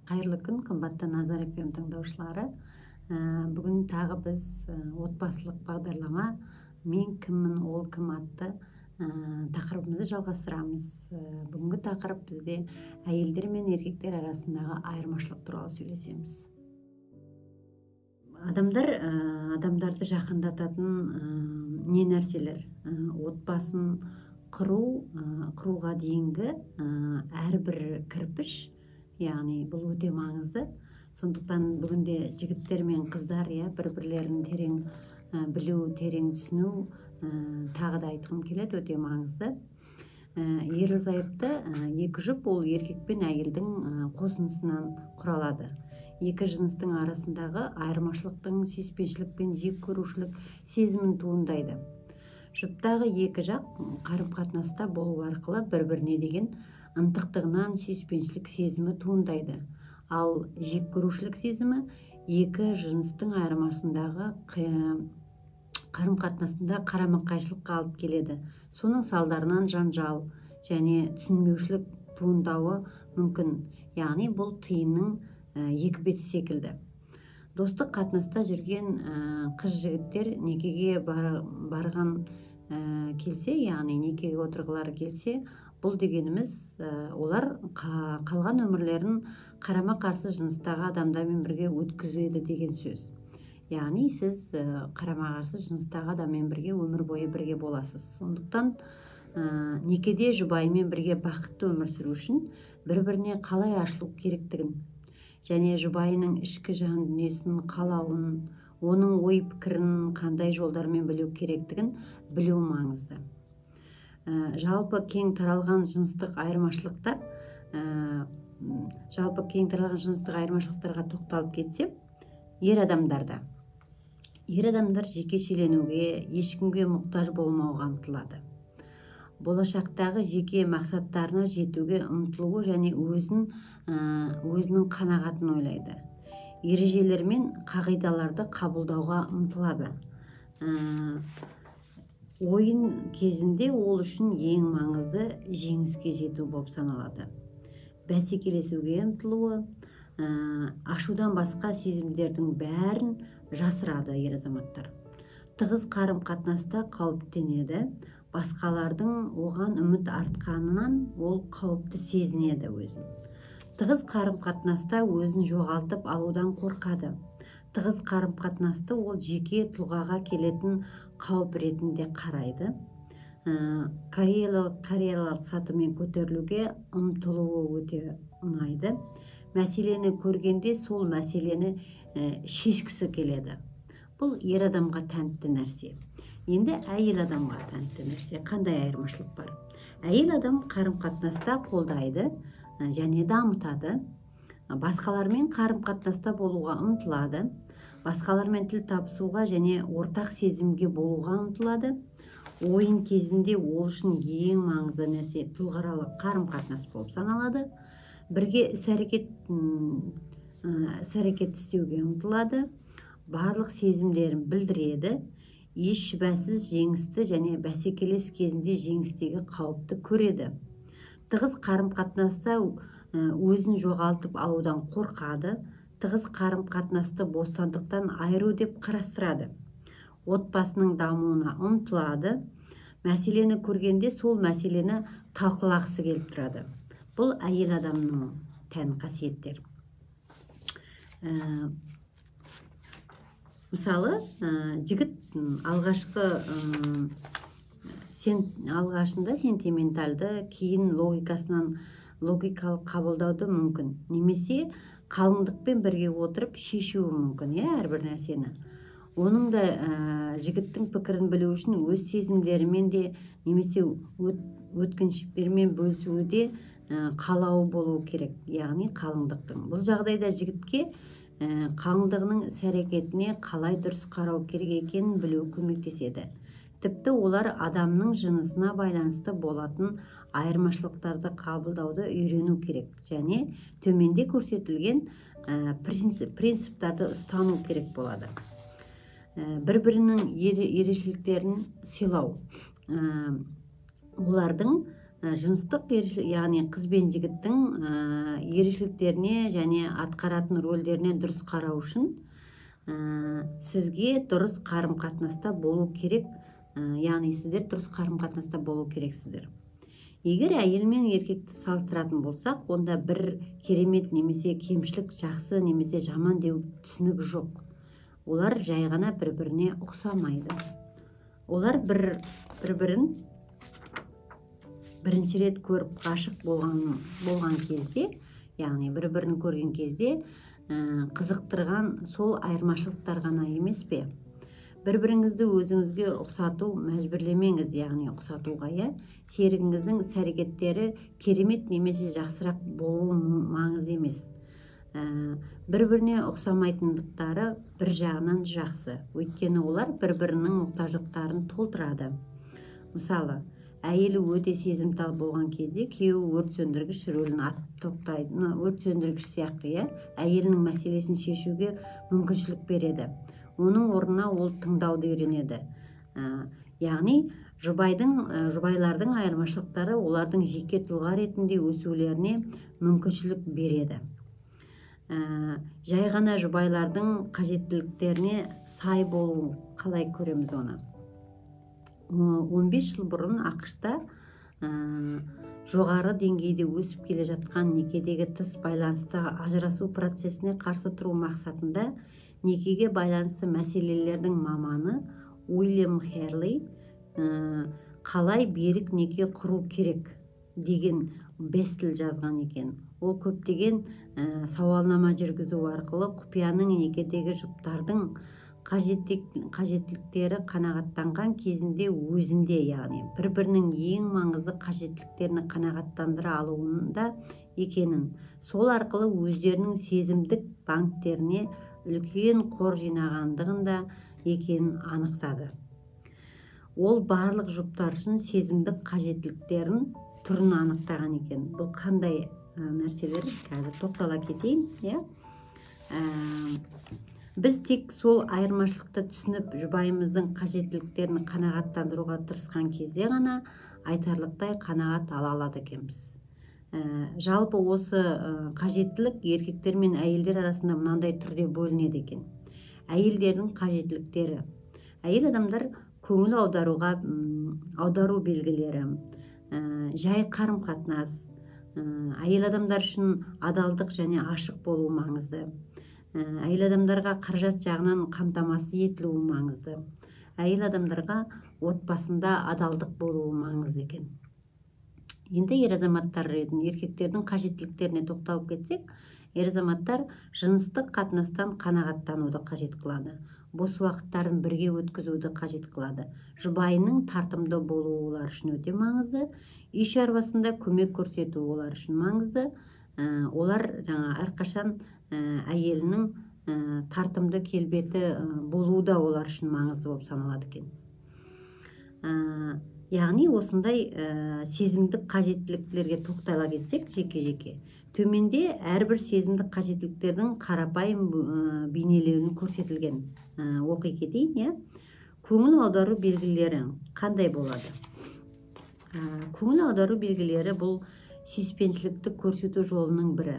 Қайырлы күн, қымбатты Назар FM тыңдаушылары. Бүгін тағы біз отбасылық бағдарлама «Мен кіммін, ол кім» атты тақырыбымызды жалғастырамыз. Бүгінгі тақырып бізде әйелдер мен еркектер арасындағы айырмашылық туралы сөйлесеміз. Адамдарды жақындататын не нәрселер? Отбасын құруға дейінгі әрбір кірпіш, яғни бұл өте маңызды. Сондықтан бүгінде жігіттер мен қыздар бір-бірлерін терең білу, терең түсіну тағы да айтқым келеді, өте маңызды. Ерлі-зайыпты екі жұп ол еркек пен әйелдің қосындысынан құралады. Екі жыныстың арасындағы айырмашылықтың сүйіспеншілік пен жек көрушілік сезімін туындайды. Жұптағы екі жақ қарым-қатынаста болу арқылы бір-біріне деген ынтықтығынан сүйіспеншілік сезімі туындайды. Ал жек көрушілік сезімі екі жыныстың айырмасындағы қарым-қатынасында қарама-қайшылыққа алып келеді. Соның салдарынан жанжал және түсінбеушілік туындауы мүмкін. Яғни бұл тиынның екі беті секілді. Достық қатынаста жүрген қыз-жігіттер некеге барған келсе, яғни некеге отырғылары келсе, бұл дегеніміз олар қалған өмірлерін қарама-қарсы жыныстағы адамдармен бірге өткізеді деген сөз. Яғни сіз қарама-қарсы жыныстағы адаммен бірге өмір бойы бірге боласыз. Сондықтан некеде жұбайымен бірге бақытты өмір сүру үшін бір-біріне қалай ашылу керектігін және жұбайының ішкі жан дүниесін, қалауын, оның ой-пікірін қандай жолдармен білу керектігін білу маңызды. Жалпы кең таралған жыныстық айырмашылықтарға тоқталып кетсек, ер адамдар жекешеленуге, ешкімге мұқтаж болмауға ұмтылады. Болашақтағы жеке мақсаттарына жетуге ұмтылуы және өзінің қанағатын ойлайды. Ережелер мен қағидаларды қабылдауға ұмтылады. Ойын кезінде ол үшін ең маңызды жеңіске жету болып саналады. Бәсекелесуге ұмтылуы, ашудан басқа сезімдердің бәрін жасырады ер азаматтар. Тығыз қарым-қатынаста қауіптенеді, басқалардың оған үміт артқанынан ол қауіпті сезінеді өзін. Тығыз қарым-қатынаста өзін жоғалтып алудан қорқады. Тығыз қарым-қатынасты ол жеке тұлғаға келетін қауіп ретінде қарайды. Карьералық сатымен көтерілуге ұмтылуы өте ұнайды. Мәселені көргенде сол мәселені шешкісі келеді. Бұл ер адамға тәнті нәрсе. Енді әйел адамға тәнті нәрсе. Қандай айырмашылық бар? Әйел адам қарым-қатынаста қолдайды және дамытады. Басқалармен қарым-қатынаста болуға ұмтылады. Басқалармен тіл табысуға және ортақ сезімге болуға ұмтылады. Ойын кезінде ол үшін ең маңызды нәрсе тұлғаралық қарым-қатынас болып саналады. Бірге іс-әрекет істеуге ұмтылады. Барлық сезімдерін білдіреді. Еш шүбәсіз жеңісті және бәсекелес кезінде жеңістегі қауіпті көреді. Тығыз қарым-қатынаста өзін жоғалтып алудан қорқады. Тығыз қарым-қатынасты бостандықтан айыру деп қарастырады. Отбасының дамуына ұмтылады. Мәселені көргенде сол мәселені талқылағысы келіп тұрады. Бұл әйел адамның тән қасиеттер. Мысалы, жігіт алғашында сентименталды, кейін логикалық қабылдауды мүмкін. Немесе қалыңдықпен бірге отырып шешуі мүмкін, әрбір нәрсені. Оның да жігіттің пікірін білу үшін өз сезімдерімен де, немесе өткіншіктерімен бөлісуі де қалауы болуы керек, яғни қалыңдықтың. Бұл жағдайда жігітке қалыңдығының іс-әрекетіне қалай дұрыс қарау керек екенін білу көмектеседі. Тіпті олар адамның жынысына байланысты болатын айырмашылықтарды қабылдауды үйрену керек және төменде көрсетілген принциптарды ұстану керек болады. Бір-бірінің ерекшеліктерін сыйлау. Олардың жыныстық яғни қыз бен жігіттің ерекшеліктеріне және атқаратын рөлдеріне дұрыс қарау үшін сізге дұрыс қарым-қатынаста болу керек, яғни сіздер дұрыс қарым-қатынаста болу керексіздер. Егер әйел мен еркекті салыстыратын болсақ, онда бір керемет немесе кемшілік, жақсы немесе жаман деу түсінігі жоқ. Олар жай ғана бір-біріне ұқсамайды. Олар бір-бірін бірінші рет көріп ғашық болған кезде, яғни бір-бірін көрген кезде қызықтырған сол айырмашылықтар ғана емес пе? Бір-біріңізді өзіңізге ұқсату мәжбүрлемеңіз, яғни ұқсатуға, серігіңіздің іс-әрекеттері керемет немесе жақсырақ болуы маңызды емес. Бір-біріне ұқсамайтындықтары бір жағынан жақсы, өйткені олар бір-бірінің мұқтаждықтарын толтырады. Мысалы, әйелі өте сезімтал болған кезде күйеуі өрт сөндіргіш рөлін тоқтайды, өрт сөндіргіш сияқты, әйелінің мәселесін шешуге мүмкіншілік береді. Оның орнына ол тыңдауды үйренеді. Яғни жұбайлардың айырмашылықтары олардың жеке тұлға ретінде өсулеріне мүмкіншілік береді. Жай ғана жұбайлардың қажеттіліктеріне сай болу, қалай көреміз оны? 15 жыл бұрын ақш-та жоғары деңгейде өсіп келе жатқан некедегі тыс байланысты ажырасу процесіне қарсы тұру мақсатында некеге байланысты мәселелердің маманы Уильям Херли қалай берік неке құру керек деген бестселлер жазған екен. Ол көптеген сауалнама жүргізу арқылы құпияның некедегі жұптардың қажеттіліктері қанағаттанған кезінде өзінде, яғни бір-бірінің ең маңызды қажеттіліктерін қанағаттандыра алуында екенін, сол арқылы өздерінің сезімдік банктеріне үлкен қор жинағандығында екенін анықтады. Ол барлық жұптар үшін сезімдік қажеттіліктерін түрін анықтаған екен. Бұл қандай нәрселер? Қазір тоқтала кетейін. Біз тек сол айырмашылықты түсініп, жұбайымыздың қажеттіліктерін қанағаттандыруға тырысқан кезде ғана айтарлықтай қанағат ала алады екенбіз. Жалпы осы қажеттілік еркектер мен әйелдер арасында мынандай түрде бөлінеді екен. Әйелдердің қажеттіліктері. Әйел адамдар көңіл аудару белгілері, жай қарым-қатынас. Әйел адамдар үшін адалдық және ашық болу маңызды. Әйел адамдарға қаражат жағынан қамтамасыз етілуі маңызды. Әйел адамдарға отбасында адалдық болуы маңызды екен. Енді ер азаматтар ретінде еркектердің қажеттіліктеріне тоқталып кетсек, ер азаматтар жыныстық қатынастан қанағаттануды қажет қылады. Бос уақыттарын бірге өткізуді қажет қылады. Жұбайының тартымды болуы олар үшін өте маңызды. Үй шаруасында көмек көрсету олар үшін маңызды. Олар әрқашан әйелінің тартымды келбеті болуы да олар үшін маңызды болып саналады екен. Яғни осындай сезімдік қажеттіліктерге тоқтала кетсек жеке-жеке, төменде әрбір сезімдік қажеттіліктердің қарапайым бейнеленуі көрсетілген. Оқи кетейін. Көңіл аудару белгілері қандай болады? Көңіл аудару белгілері бұл сүйіспеншілікті көрсету жолының бірі.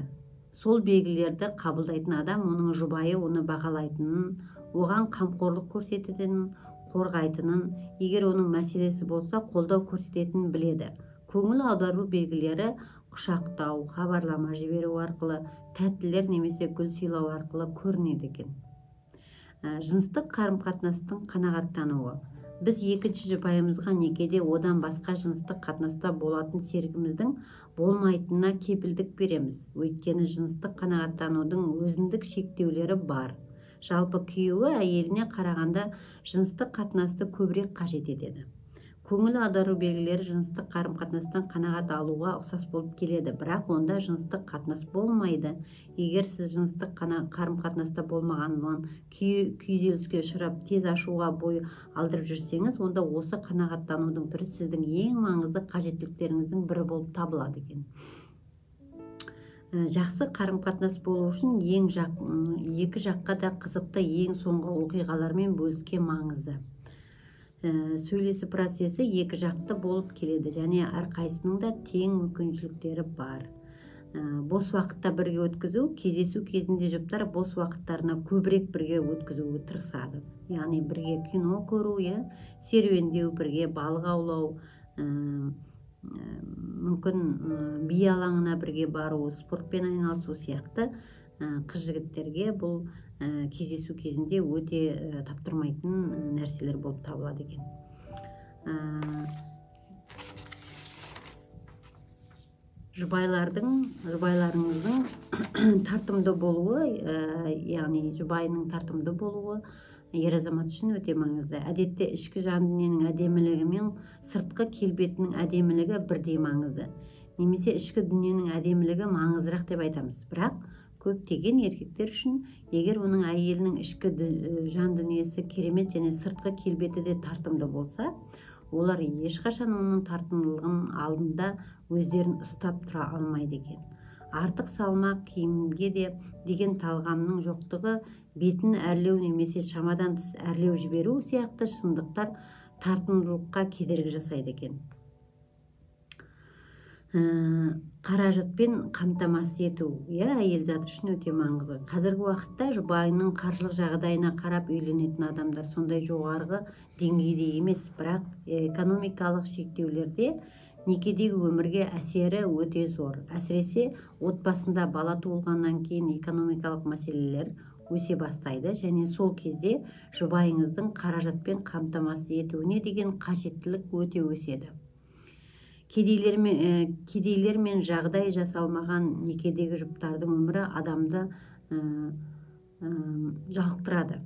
Сол белгілерді қабылдайтын адам оның жұбайы оны бағалайтынын, оған қамқорлық көрсететінін, қорғайтынын, егер оның мәселесі болса қолдау көрсететінін біледі. Көңіл аудару белгілері құшақтау, хабарлама жіберу арқылы, тәттілер немесе гүл сыйлау арқылы көрінеді екен. Жыныстық қарым-қатынастың қанағаттануы. Біз екінші жұбайымызға некеде одан басқа жыныстық қатынаста болатын серігіміздің болмайтынына кепілдік береміз. Өйткені жыныстық қанағаттанудың өзіндік шектеулері бар. Жалпы күйеуі әйеліне қарағанда жыныстық қатынасты көбірек қажет етеді. Көңіл аудару белгілері жыныстық қарым-қатынастан қанағат алуға ұқсас болып келеді, бірақ онда жыныстық қатынас болмайды. Егер сіз жыныстық қарым-қатынаста болмағаннан күйзеліске ұшырап, тез ашуға бой алдырып жүрсеңіз, онда осы қанағаттанудың түрі сіздің ең маңызды қажеттіліктеріңіздің бірі болып табылады екен. Жақсы қарым-қатынас болу үшін екі жаққа да қызықты ең соңғы оқиғалармен бөліскен маңызды. сөйлесу процесі екі жақты болып келеді және әрқайсының да тең мүмкіншіліктері бар. Бос уақытта бірге өткізу, кездесу кезінде жұптар бос уақыттарына көбірек бірге өткізуге тырысады. Яғни бірге кино көру, серуендеу, бірге балық аулау, мүмкін би алаңына бірге бару, спортпен айналысу сияқты қыз жігіттерге бұл кездесу кезінде өте таптырмайтын нәрселер болып табылады екен. Жұбайларыңыздың тартымды болуы, яғни жұбайының тартымды болуы ер азамат үшін өте маңызды. Әдетте ішкі жан дүниенің әдемілігі мен сыртқы келбетінің әдемілігі бірдей маңызды. Немесе ішкі дүниенің әдемілігі маңыздырақ деп айтамыз. Бірақ көптеген еркектер үшін егер оның әйелінің ішкі жан дүниесі керемет және сыртқы келбеті де тартымды болса, олар ешқашан оның тартымдылығын алдында өздерін ұстап тұра алмайды екен. Артық салмақ, киімге де деген талғамның жоқтығы, бетін әрлеу немесе шамадан тыс әрлеу жіберу сияқты шындықтар тартымдылыққа кедергі жасайды екен. Қаражатпен қамтамасыз ету, әйел заты үшін өте маңызды. Қазіргі уақытта жұбайының қаржылық жағдайына қарап үйленетін адамдар сондай жоғарғы деңгейде емес, бірақ экономикалық шектеулерде некедегі өмірге әсері өте зор. Әсіресе отбасында бала туылғаннан кейін экономикалық мәселелер өсе бастайды және сол кезде жұбайыңыздың қаражатпен қамтамасыз етуіне деген қажеттілік өте өседі. Кедейлер мен жағдай жасалмаған некедегі жұптардың өмірі адамды жалықтырады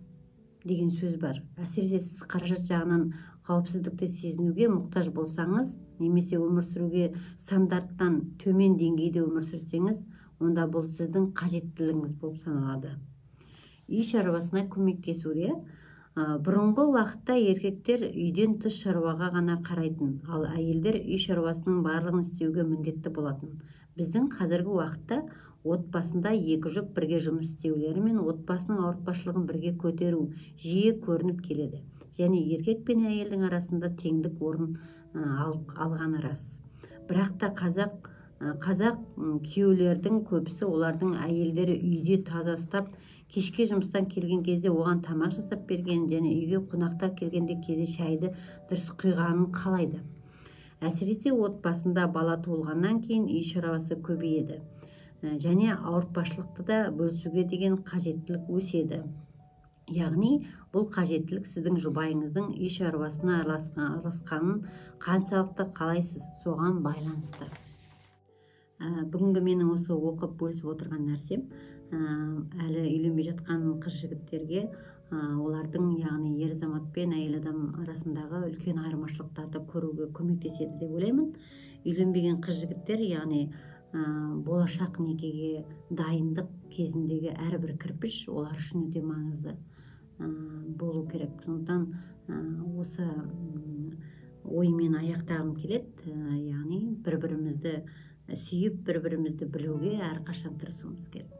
деген сөз бар. Әсіресе сіз қаражат жағынан қауіпсіздікті сезінуге мұқтаж болсаңыз, немесе өмір сүруге стандарттан төмен деңгейде өмір сүрсеңіз, онда бұл сіздің қажеттілігіңіз болып саналады. Үй шаруасына көмектесуде бұрынғы уақытта еркектер үйден тыс шаруаға ғана қарайтын, ал әйелдер үй шаруасының барлығын істеуге міндетті болатын. Біздің қазіргі уақытта отбасында екі жұп бірге жұмыс істеулері мен отбасының ауыртпашылығын бірге көтеру жиі көрініп келеді. Және еркек пен әйелдің арасында теңдік орын алғаны рас. Бірақ та қазақ күйеулердің көбісі олардың әйелдері үйде таза ұстап, кешке жұмыстан келген кезде оған тамақ жасап берген және үйге қонақтар келгенде кезде шайды дұрыс құйғанын қалайды. Әсіресе отбасында бала туылғаннан кейін үй шаруасы көбейеді және ауыртпашылықты да бөлісуге деген қажеттілік өседі. Яғни бұл қажеттілік сіздің жұбайыңыздың үй шаруасына араласқанын қаншалықты қалайсыз, соған байланысты. Бүгінгі менің осы оқып бөлісіп отырған нәрсем әлі үйленбей жатқан қыз жігіттерге олардың, яғни ер азамат пен әйел адам арасындағы үлкен айырмашылықтарды көруге көмектеседі деп ойлаймын. Үйленбеген қыз жігіттер, яғни болашақ некеге дайындық кезіндегі әрбір кірпіш олар үшін өте маңызды болу керек. Сондықтан осы оймен аяқтағым келеді, яғни бір-бірімізді сүйіп, бір-бірімізді білуге әрқашан тырысуымыз керек.